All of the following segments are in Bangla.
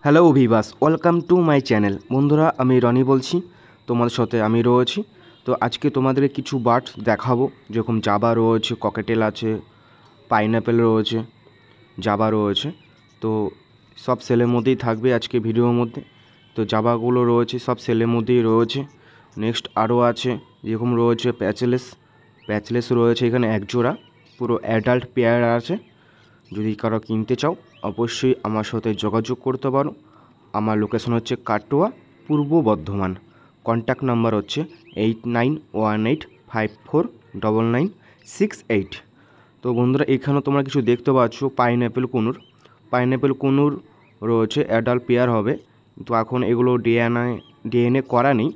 Hello Vivas, welcome to my channel. বন্ধুরা, আমি রনি বলছি, তোমাদের সাথে আমি রয়েছি। তো আজকে তোমাদের কিছু বার্ডস দেখাবো, যেরকম জাবা রয়েছে, ককেটেল আছে, পাইনঅ্যাপেল রয়েছে, জাবা রয়েছে। তো সব সেলের মধ্যেই থাকবে আজকে ভিডিওর মধ্যে। তো জাবাগুলো রয়েছে সব সেলের মধ্যেই রয়েছে। নেক্সট আরও আছে, যেরকম রয়েছে প্যাচলেস রয়েছে এখানে এক জোড়া, পুরো অ্যাডাল্ট পেয়ার আছে। যদি কারো কিনতে চাও অবশ্যই আমার সাথে যোগাযোগ করতে পারো। আমার লোকেশন হচ্ছে কাটোয়া, পূর্ব বর্ধমান। কন্ট্যাক্ট নাম্বার হচ্ছে 8918549968। তো বন্ধুরা, এখানেও তোমরা কিছু দেখতে পাচ্ছ পাইনঅ্যাপেল কুনুর রয়েছে, অ্যাডাল্ট পেয়ার হবে, কিন্তু এখন এগুলো ডিএনএ করা নেই।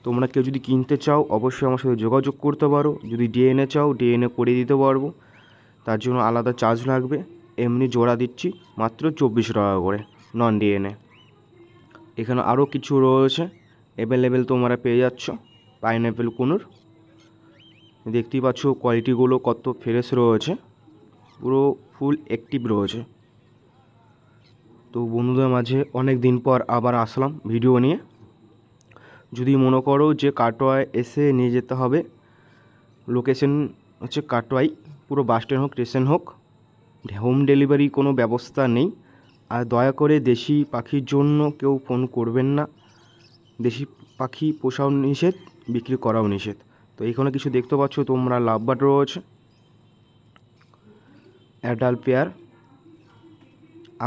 তোমরা কেউ যদি কিনতে চাও অবশ্যই আমার সাথে যোগাযোগ করতে পারো। যদি ডিএনএ চাও ডিএনএ করে দিতে পারবো, তার জন্য আলাদা চার্জ লাগবে। এমনি জোড়া দিচ্ছি মাত্র 24 টাকা করে, নন ডিএনএ। এখানে আরও কিছু রয়েছে অ্যাভেলেবেল, তোমরা পেয়ে যাচ্ছ পাইনঅ্যাপেল কুনুর। দেখতেই পাচ্ছ কোয়ালিটিগুলো কত ফ্রেশ রয়েছে, পুরো ফুল অ্যাক্টিভ রয়েছে। তো বন্ধুদের মাঝে অনেক দিন পর আবার আসলাম ভিডিও নিয়ে। যদি মনে করো যে কাটোয়ায় এসে নিয়ে যেতে হবে, লোকেশন হচ্ছে কাটোয়াই, পুরো বাস স্ট্যান্ড হোক স্টেশন হোক, হোম ডেলিভারি কোনো ব্যবস্থা নেই। আর দয়া করে দেশি পাখির জন্য কেউ ফোন করবেন না। দেশি পাখি পোষাও নিষেধ, বিক্রি করাও নিষেধ। তো এখানে কিছু দেখতে পাচ্ছ তোমরা, লাভবার্ড রয়েছে, অ্যাডাল্ট পেয়ার।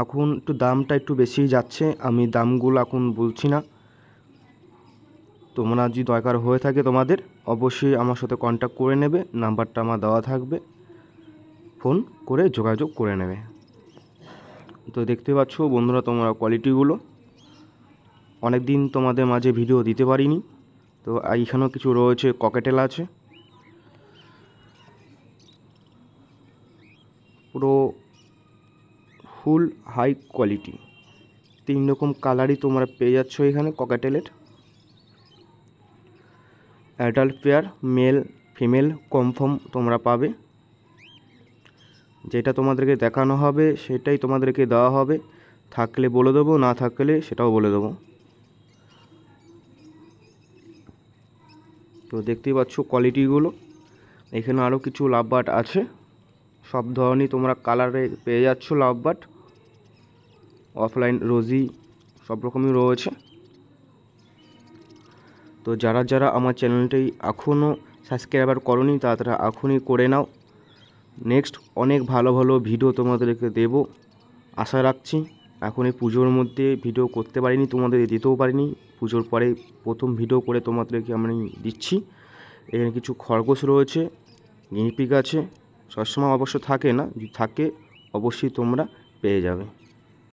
এখন দামটা একটু বেশিই যাচ্ছে, আমি দামগুলো এখন বলছি না। তোমরা যদি দরকার হয়ে থাকে তোমাদের, অবশ্যই আমার সাথে কন্ট্যাক্ট করে নেবে, নাম্বারটা আমার দেওয়া থাকবে, ফোন করে যোগাযোগ করে নেবে। তো দেখতে পাচ্ছ বন্ধুরা তোমরা কোয়ালিটিগুলো, অনেক দিন তোমাদের মাঝে ভিডিও দিতে পারিনি। তো এইখানেও কিছু রয়েছে, ককেটেল আছে, পুরো ফুল হাই কোয়ালিটি। 3 রকম কালারই তোমরা পেয়ে যাচ্ছ এখানে ককেটেলের। Adult pair male female confirm তোমরা পাবে। যেটা তোমাদেরকে দেখানো হবে সেটাই তোমাদেরকে দেওয়া হবে, থাকলে বলে দেবো, না থাকলে সেটাও বলে দেবো। তো দেখতেই পাচ্ছ কোয়ালিটিগুলো। এখানে আরও কিছু লাভবার্ড আছে, সব ধরনের তোমরা কালারে পেয়ে যাচ্ছ লাভবার্ড, অফলাইন রোজি সব রকমই রয়েছে। তো যারা যারা আমার চ্যানেলটি এখনও সাবস্ক্রাইবার করোনি তারা এখনই করে নাও। নেক্সট অনেক ভালো ভালো ভিডিও তোমাদেরকে দেবো আশা রাখছি। এখন এই পুজোর মধ্যে ভিডিও করতে পারিনি, তোমাদের দিতেও পারিনি। পুজোর পরে প্রথম ভিডিও করে তোমাদেরকে আমি দিচ্ছি। এখানে কিছু খরগোশ রয়েছে, গিনিপিগ আছে, সবসময় অবশ্য থাকে না, যদি থাকে অবশ্যই তোমরা পেয়ে যাবে।